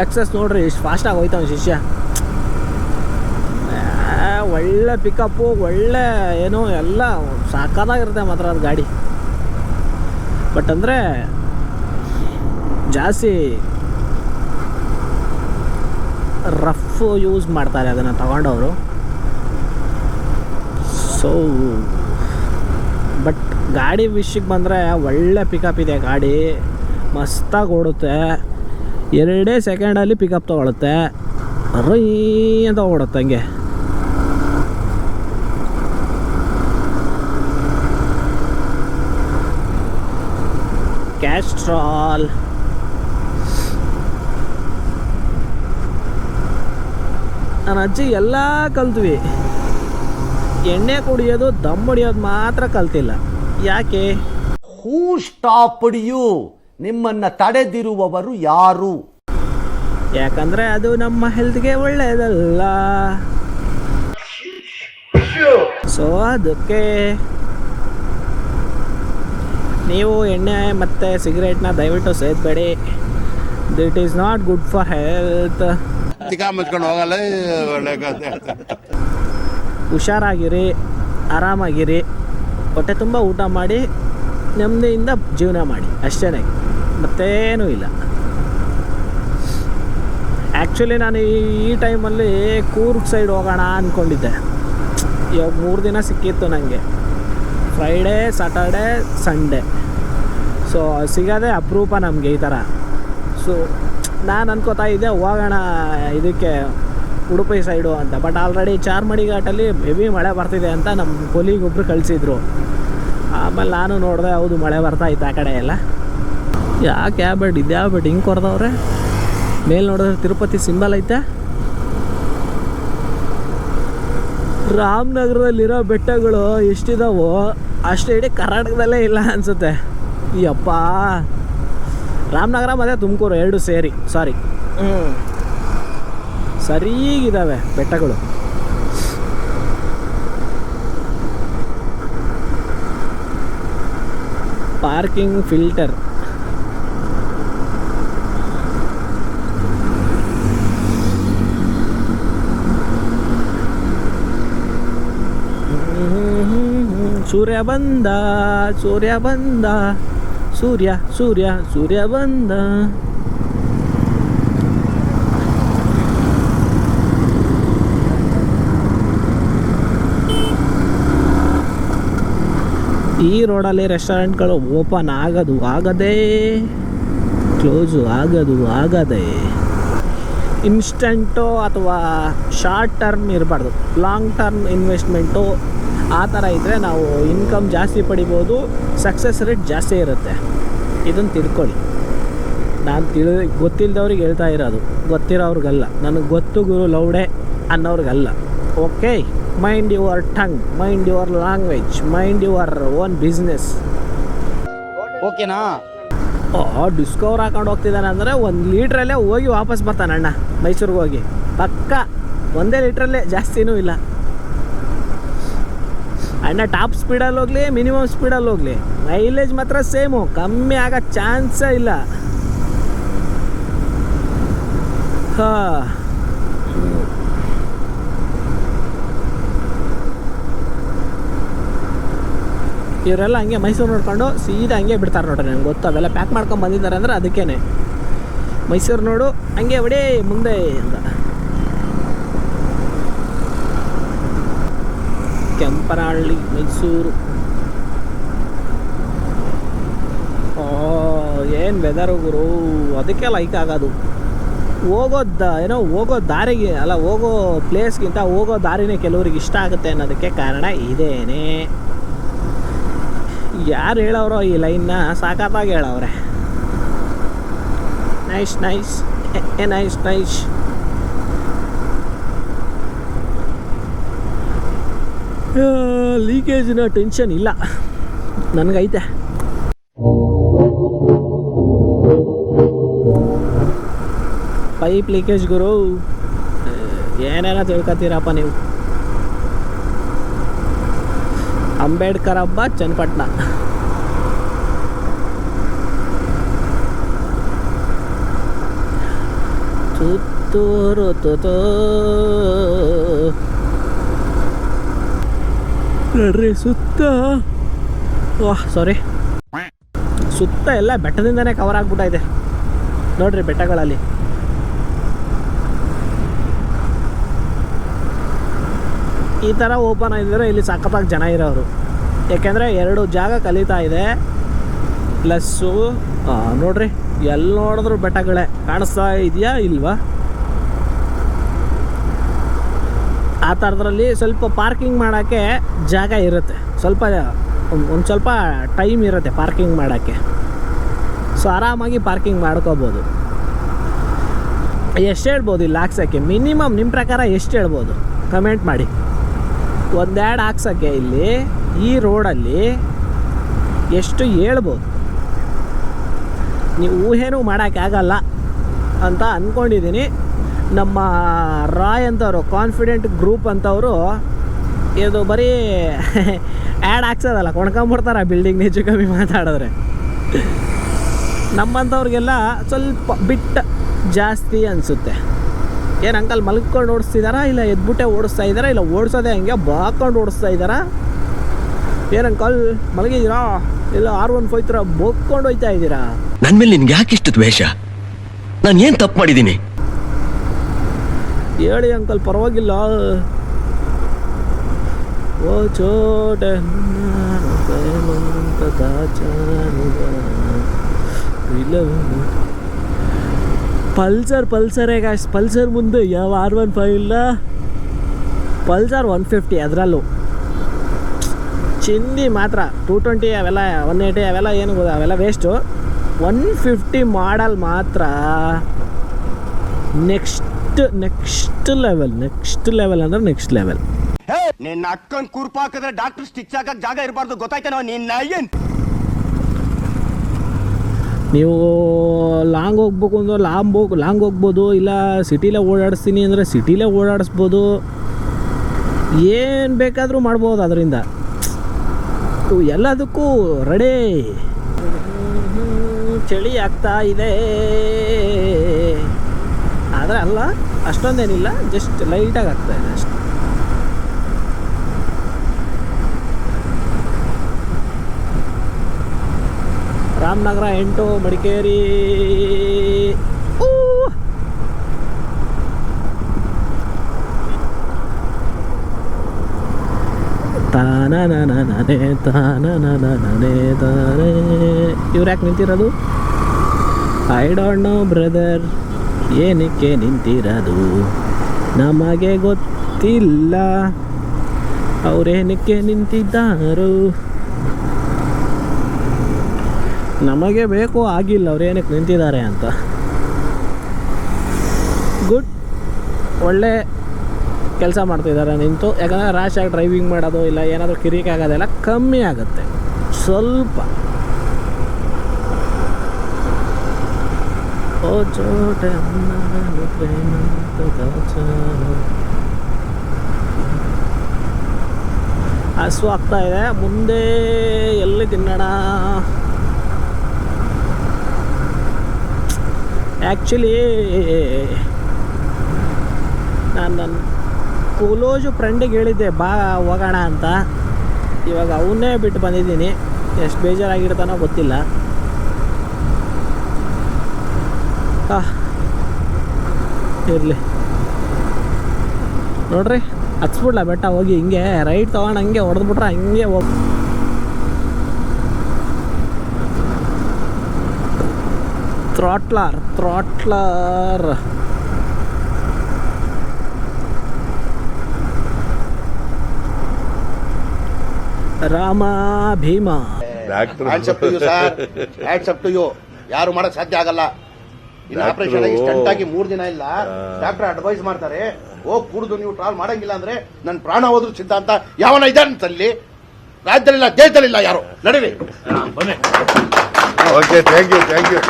Excess ನೋಡ್ರಿ ಎಷ್ಟು ಫಾಸ್ಟಾಗಿ ಹೋಯ್ತಾವ ಶಿಷ್ಯ. ಒಳ್ಳೆ ಪಿಕಪ್ಪು, ಒಳ್ಳೆ ಏನು ಎಲ್ಲ ಸಾಕಾಗಿರುತ್ತೆ ಮಾತ್ರ ಅದು ಗಾಡಿ. ಬಟ್ ಅಂದರೆ ಜಾಸ್ತಿ ರಫ್ ಯೂಸ್ ಮಾಡ್ತಾರೆ ಅದನ್ನು ತಗೊಂಡವರು. ಸೊ ಬಟ್ ಗಾಡಿ ವಿಷಯಕ್ಕೆ ಬಂದರೆ ಒಳ್ಳೆ ಪಿಕಪ್ ಇದೆ ಗಾಡಿ, ಮಸ್ತಾಗಿ ಓಡುತ್ತೆ. 2 ಸೆಕೆಂಡಲ್ಲಿ ಪಿಕಪ್ ತೊಗೊಳುತ್ತೆ, ರೈ ಅಂತ ಓಡುತ್ತೆ ಹಂಗೆ. ಕ್ಯಾಸ್ಟ್ರಾಲ್ ನನ್ನ ಅಜ್ಜಿ ಎಲ್ಲ ಕಲ್ತ್ವಿ, ಎಣ್ಣೆ ಕುಡಿಯೋದು ದಮ್ ಹೊಡಿಯೋದು ಮಾತ್ರ ಕಲ್ತಿಲ್ಲ. ಯಾಕೆ? ಹೂ ಸ್ಟಾಪ್ಡ್ ಯು? ನಿಮ್ಮನ್ನ ತಡೆದಿರುವವರು ಯಾರು? ಯಾಕಂದ್ರೆ ಅದು ನಮ್ಮ ಹೆಲ್ತ್ಗೆ ಒಳ್ಳೆಯದಲ್ಲ. ಸೊ ಅದಕ್ಕೆ ನೀವು ಎಣ್ಣೆ ಮತ್ತು ಸಿಗರೇಟ್ನ ದಯವಿಟ್ಟು ಸೇದಬೇಡಿ. That is not good for health. ಹುಷಾರಾಗಿರಿ, ಆರಾಮಾಗಿರಿ, ಹೊಟ್ಟೆ ತುಂಬ ಊಟ ಮಾಡಿ ನೆಮ್ಮದಿಯಿಂದ ಜೀವನ ಮಾಡಿ, ಅಷ್ಟೇ, ಮತ್ತೇನೂ ಇಲ್ಲ. ಆ್ಯಕ್ಚುಲಿ ನಾನು ಈ ಟೈಮಲ್ಲಿ ಕೂರ್ಗ್ ಸೈಡ್ ಹೋಗೋಣ ಅಂದ್ಕೊಂಡಿದ್ದೆ. ಇವಾಗ 3 ದಿನ ಸಿಕ್ಕಿತ್ತು ನನಗೆ, ಫ್ರೈಡೇ, ಸ್ಯಾಟರ್ಡೇ, ಸಂಡೇ. ಸೊ ಸಿಗೋದೇ ಅಪರೂಪ ನಮಗೆ ಈ ಥರ. ಸೊ ನಾನು ಅನ್ಕೋತಾ ಇದ್ದೆ ಹೋಗೋಣ ಇದಕ್ಕೆ ಉಡುಪಿ ಸೈಡು ಅಂತ. ಬಟ್ ಆಲ್ರೆಡಿ ಚಾರ್ಮಡಿ ಘಾಟಲ್ಲಿ ಹೆವಿ ಮಳೆ ಬರ್ತಿದೆ ಅಂತ ನಮ್ಮ ಕೊಲಿಗೊಬ್ಬರು ಕಳಿಸಿದ್ರು. ಆಮೇಲೆ ನಾನು ನೋಡಿದೆ, ಹೌದು ಮಳೆ ಬರ್ತಾ ಇತ್ತು ಆ ಕಡೆ ಎಲ್ಲ. ಯಾಕೆ ಬೆಡ್ ಇದ್ಯಾ ಬೆಡ್ ಹಿಂಗೆ ಕೊರ್ದವ್ರೆ? ಮೇಲೆ ನೋಡಿದ್ರೆ ತಿರುಪತಿ ಸಿಂಬಲ್ ಐತೆ. ರಾಮನಗರದಲ್ಲಿರೋ ಬೆಟ್ಟಗಳು ಎಷ್ಟಿದಾವೋ ಅಷ್ಟು ಇಡೀ ಕರ್ನಾಟಕದಲ್ಲೇ ಇಲ್ಲ ಅನಿಸುತ್ತೆ. ಯಪ್ಪ, ರಾಮನಗರ ಮತ್ತು ತುಮಕೂರು 2 ಸೇರಿ, ಸಾರಿ, ಸರಿಯಾಗಿದ್ದಾವೆ ಬೆಟ್ಟಗಳು. ಪಾರ್ಕಿಂಗ್ ಫಿಲ್ಟರ್ ಸೂರ್ಯ ಬಂದ, ಸೂರ್ಯ ಬಂದ, ಸೂರ್ಯ ಸೂರ್ಯ ಸೂರ್ಯ ಬಂದ. ಈ ರೋಡಲ್ಲಿ ರೆಸ್ಟೋರೆಂಟ್ಗಳು ಓಪನ್ ಆಗದೇ, ಕ್ಲೋಸು ಆಗದೇ. ಇನ್ಸ್ಟಂಟು ಅಥವಾ ಶಾರ್ಟ್ ಟರ್ಮ್ ಇರಬಾರ್ದು, ಲಾಂಗ್ ಟರ್ಮ್ ಇನ್ವೆಸ್ಟ್ಮೆಂಟು ಆ ಥರ ಇದ್ದರೆ ನಾವು ಇನ್ಕಮ್ ಜಾಸ್ತಿ ಪಡಿಬೋದು, ಸಕ್ಸಸ್ ರೇಟ್ ಜಾಸ್ತಿ ಇರುತ್ತೆ. ಇದನ್ನು ತಿಳ್ಕೊಳ್ಳಿ. ನಾನು ಗೊತ್ತಿಲ್ಲದವ್ರಿಗೆ ಹೇಳ್ತಾ ಇರೋದು, ಗೊತ್ತಿರೋವ್ರಿಗಲ್ಲ. ನನಗೆ ಗೊತ್ತು ಗುರು ಲೌಡೆ ಅನ್ನೋರಿಗಲ್ಲ. Okay, mind your tongue, mind your language, mind your own business. ಓಕೆನಾ? ಡಿಸ್ಕವರ್ ಹಾಕೊಂಡು ಹೋಗ್ತಿದ್ದಾನೆ ಅಂದರೆ 1 ಲೀಟ್ರಲ್ಲೇ ಹೋಗಿ ವಾಪಸ್ ಬರ್ತಾನೆ ಅಣ್ಣ. ಮೈಸೂರಿಗೆ ಹೋಗಿ ಪಕ್ಕ 1 ಲೀಟ್ರಲ್ಲೇ, ಜಾಸ್ತಿನೂ ಇಲ್ಲ ಅಣ್ಣ. ಟಾಪ್ ಸ್ಪೀಡಲ್ಲಿ ಹೋಗಲಿ, ಮಿನಿಮಮ್ ಸ್ಪೀಡಲ್ಲಿ ಹೋಗಲಿ, ಮೈಲೇಜ್ ಮಾತ್ರ ಸೇಮು, ಕಮ್ಮಿ ಆಗೋ ಚಾನ್ಸೇ ಇಲ್ಲ. ಇವರೆಲ್ಲ ಹಂಗೆ ಮೈಸೂರು ನೋಡ್ಕೊಂಡು ಸೀದಾ ಹಂಗೆ ಬಿಡ್ತಾರೆ ನೋಡ್ರಿ. ನನಗೆ ಗೊತ್ತು ಅವೆಲ್ಲ ಪ್ಯಾಕ್ ಮಾಡ್ಕೊಂಡು ಬಂದಿದ್ದಾರೆ ಅಂದರೆ ಅದಕ್ಕೇ ಮೈಸೂರು ನೋಡು ಹಂಗೆ ಹೊಡೇ ಮುಂದೆ ಅಂತ. ಕೆಂಪನಹಳ್ಳಿ, ಮೈಸೂರು. ಏನು ವೆದರು ಗುರು, ಅದಕ್ಕೆ ಲೈಕ್ ಆಗೋದು. ಹೋಗೋ ದಾರಿಗೆ ಅಲ್ಲ, ಹೋಗೋ ಪ್ಲೇಸ್ಗಿಂತ ಹೋಗೋ ದಾರಿನೇ ಕೆಲವ್ರಿಗೆ ಇಷ್ಟ ಆಗುತ್ತೆ ಅನ್ನೋದಕ್ಕೆ ಕಾರಣ ಇದೇನೆ. ಯಾರು ಹೇಳೋರೋ ಈ ಲೈನ್ನ ಸಾಕಾಗಿ ಹೇಳವ್ರೆ. Nice nice nice nice. ಲೀಕೇಜಿನ ಟೆನ್ಷನ್ ಇಲ್ಲ ನನಗೈತೆ. ಪೈಪ್ ಲೀಕೇಜ್ ಗುರು, ಏನೇನೋ ತಿಳ್ಕೊತೀರಪ್ಪ ನೀವು. ಅಂಬೇಡ್ಕರ್ ಹಬ್ಬ ಚನ್ನಪಟ್ಟಣ. ಸುತ್ತೂರುತ್ತೋ ನೋಡ್ರಿ ಸುತ್ತ ವಾಹ್ ಸಾರಿ ಸುತ್ತ ಎಲ್ಲ ಬೆಟ್ಟದಿಂದನೇ ಕವರ್ ಆಗ್ಬಿಟ್ಟೈತೆ ನೋಡ್ರಿ ಬೆಟ್ಟಗಳಲ್ಲಿ. ಈ ಥರ ಓಪನ್ ಆಗಿದ್ರೆ ಇಲ್ಲಿ ಸಖತ್ತಾಗಿ ಜನ ಇರೋರು, ಯಾಕೆಂದರೆ 2 ಜಾಗ ಕಲಿತಾ ಇದೆ. ಪ್ಲಸ್ಸು ನೋಡ್ರಿ ಎಲ್ಲಿ ನೋಡಿದ್ರು ಬೆಟ್ಟಗಳೇ ಕಾಣಿಸ್ತಾ ಇದೆಯಾ ಇಲ್ವಾ? ಆ ಥರದ್ರಲ್ಲಿ ಸ್ವಲ್ಪ ಪಾರ್ಕಿಂಗ್ ಮಾಡೋಕ್ಕೆ ಜಾಗ ಇರುತ್ತೆ, ಒಂದು ಸ್ವಲ್ಪ ಟೈಮ್ ಇರುತ್ತೆ ಪಾರ್ಕಿಂಗ್ ಮಾಡೋಕ್ಕೆ. ಸೊ ಆರಾಮಾಗಿ ಪಾರ್ಕಿಂಗ್ ಮಾಡ್ಕೋಬೋದು. ಎಷ್ಟು ಹೇಳ್ಬೋದು ಇಲ್ಲಿ ಹಾಕ್ಸೋಕ್ಕೆ? ಮಿನಿಮಮ್ ನಿಮ್ಮ ಪ್ರಕಾರ ಎಷ್ಟು ಹೇಳ್ಬೋದು ಕಮೆಂಟ್ ಮಾಡಿ. ಒಂದು ಆ್ಯಡ್ ಹಾಕ್ಸೋಕ್ಕೆ ಇಲ್ಲಿ ಈ ರೋಡಲ್ಲಿ ಎಷ್ಟು ಹೇಳ್ಬೋದು? ನೀವು ಊಹೆನೂ ಮಾಡೋಕ್ಕಾಗಲ್ಲ ಅಂತ ಅಂದ್ಕೊಂಡಿದ್ದೀನಿ. ನಮ್ಮ ರಾಯ್ ಅಂತವರು ಕಾನ್ಫಿಡೆಂಟ್ ಗ್ರೂಪ್ ಅಂತವರು ಇದು ಬರೀ ಆ್ಯಡ್ ಹಾಕ್ಸೋದಲ್ಲ, ಕೊಂಡ್ಕೊಂಬಿಡ್ತಾರೆ ಬಿಲ್ಡಿಂಗ್ ಹೆಚ್ಚು ಕಮ್ಮಿ ಮಾತಾಡಿದ್ರೆ. ನಮ್ಮಂಥವ್ರಿಗೆಲ್ಲ ಸ್ವಲ್ಪ ಬಿಟ್ಟು ಜಾಸ್ತಿ ಅನಿಸುತ್ತೆ. ಏನು ಅಂಕಲ್ ಮಲ್ಕೊಂಡು ಓಡಿಸ್ತಿದ್ದಾರಾ, ಇಲ್ಲ ಎದ್ಬಿಟ್ಟೆ ಓಡಿಸ್ತಾ ಇದ್ದಾರಾ, ಇಲ್ಲ ಓಡಿಸೋದೆ ಹಂಗೆ ಬಾಕೊಂಡು ಓಡಿಸ್ತಾ ಇದ್ದಾರಾ? ಏನು ಅಂಕಲ್ ಮಲಗಿದ್ದೀರಾ, ಇಲ್ಲ R15 ಥರ ಬೋಗ್ಕೊಂಡು ಹೋಯ್ತಾ ಇದ್ದೀರಾ? ನನ್ನ ಮೇಲೆ ನಿನ್ಗೆ ಯಾಕೆ ಇಷ್ಟು ದ್ವೇಷ? ನಾನು ಏನು ತಪ್ಪು ಮಾಡಿದ್ದೀನಿ? ಹೇಳಿ ಅಂಕಲ್, ಪರವಾಗಿಲ್ಲ. ಓ ಚೋಟ ಪಲ್ಸರೇ ಗಾಯ್ಸ್. ಪಲ್ಸರ್ ಮುಂದೆ ಯಾವ R15 ಇಲ್ಲ, ಪಲ್ಸರ್ 150 ಅದರಲ್ಲೂ ಚಿಂದಿ ಮಾತ್ರ. 220 ಅವೆಲ್ಲ 180 ಅವೆಲ್ಲ ಏನು ಅವೆಲ್ಲ ವೇಸ್ಟು. 150 ಮಾಡಲ್ ಮಾತ್ರ ನೆಕ್ಸ್ಟ್ ಲೆವೆಲ್ ಅಂದರೆ ನೆಕ್ಸ್ಟ್ ಲೆವೆಲ್. ನಿನ್ನ ಅಕ್ಕನ್ ಕುರ್ಪ ಹಾಕಿದ್ರೆ ಡಾಕ್ಟರ್ ಸ್ಟಿಚ್ ಹಾಕಕ್ ಜಾಗ ಇರಬಾರ್ದು, ಗೊತ್ತಾಯ್ತೇನೋ ನಿನ್ನ? ನೀವು ಲಾಂಗ್ ಹೋಗ್ಬೇಕು ಅಂದ್ರೆ ಲಾಂಗ್ ಹೋಗ್ಬೋದು, ಇಲ್ಲ ಸಿಟಿಲೇ ಓಡಾಡಿಸ್ತೀನಿ ಅಂದರೆ ಸಿಟಿಲೇ ಓಡಾಡಿಸ್ಬೋದು. ಏನು ಬೇಕಾದರೂ ಮಾಡ್ಬೋದು ಅದರಿಂದ. ಎಲ್ಲದಕ್ಕೂ ರೆಡಿ. ಚಳಿ ಆಗ್ತಾ ಇದೆ ಆದರೆ ಅಲ್ಲ ಅಷ್ಟೊಂದೇನಿಲ್ಲ, ಜಸ್ಟ್ ಲೈಟಾಗಿ ಆಗ್ತಾ ಇದೆ ಅಷ್ಟೆ. ರಾಮನಗರ 8 ಮಡಿಕೇರಿ. ತಾನೇ ಇವ್ರು ಯಾಕೆ ನಿಂತಿರೋದು? ಐ ಡೋಂಟ್ ನೋ ಬ್ರದರ್, ಏನಕ್ಕೆ ನಿಂತಿರೋದು ನಮಗೆ ಗೊತ್ತಿಲ್ಲ. ಅವರೇನಕ್ಕೆ ನಿಂತಿದ್ದಾರು ನಮಗೆ ಬೇಕು ಆಗಿಲ್ಲ ಅವ್ರೇನಕ್ಕೆ ನಿಂತಿದ್ದಾರೆ ಅಂತ. ಗುಡ್, ಒಳ್ಳೆ ಕೆಲಸ ಮಾಡ್ತಿದ್ದಾರೆ ನಿಂತು. ಯಾಕಂದರೆ ರ್ಯಾಶಾಗಿ ಡ್ರೈವಿಂಗ್ ಮಾಡೋದು ಇಲ್ಲ ಏನಾದರೂ ಕಿರಿಕ್ ಆಗೋದೆಲ್ಲ ಕಮ್ಮಿ ಆಗುತ್ತೆ ಸ್ವಲ್ಪ. ಓ ಚೋಟ ಹಸು ಆಗ್ತಾ ಇದೆ. ಮುಂದೆ ಎಲ್ಲಿ ತಿನ್ನೋಣ? ಆ್ಯಕ್ಚುಲಿ ನಾನು ನನ್ನ ಕ್ಲೋಸು ಫ್ರೆಂಡಿಗೆ ಹೇಳಿದ್ದೆ ಬಾ ಹೋಗೋಣ ಅಂತ. ಇವಾಗ ಅವನ್ನೇ ಬಿಟ್ಟು ಬಂದಿದ್ದೀನಿ. ಎಷ್ಟು ಬೇಜಾರಾಗಿರ್ತಾನೋ ಗೊತ್ತಿಲ್ಲ. ಇರಲಿ ನೋಡ್ರಿ, ಹತ್ಸ್ಬಿಡ್ಲ ಬೆಟ್ಟ ಹೋಗಿ ಹಿಂಗೆ ರೈಟ್ ತೊಗೊಂಡು ಹಂಗೆ ಹೊಡೆದ್ಬಿಟ್ರೆ ಹಂಗೆ ಹೋಗಿ. ಥ್ರಾಟ್ಲರ್ ರಾಮ ಭೀಮ. ಯಾರು ಮಾಡಕ್ ಸಾಧ್ಯ ಆಗಲ್ಲ. ಇನ್ನು ಆಪರೇಷನ್ ಆಗಿ ಸ್ಟಂಟ್ ಆಗಿ 3 ದಿನ ಇಲ್ಲ. ಡಾಕ್ಟರ್ ಅಡ್ವೈಸ್ ಮಾಡ್ತಾರೆ, ಹೋಗಿ ಕುಡಿದು ನೀವು ಟ್ರಾವೆಲ್ ಮಾಡಂಗಿಲ್ಲ ಅಂದ್ರೆ ನನ್ನ ಪ್ರಾಣ ಹೋದ್ರು ಸಿದ್ಧ ಅಂತ ಯಾವನ ಇದ್ದಾನಂತಲ್ಲಿ. ರಾಜ್ಯದಲ್ಲಿಲ್ಲ, ದೇಶದಲ್ಲಿಲ್ಲ ಯಾರು. ನಡೀರಿ. Okay, thank you.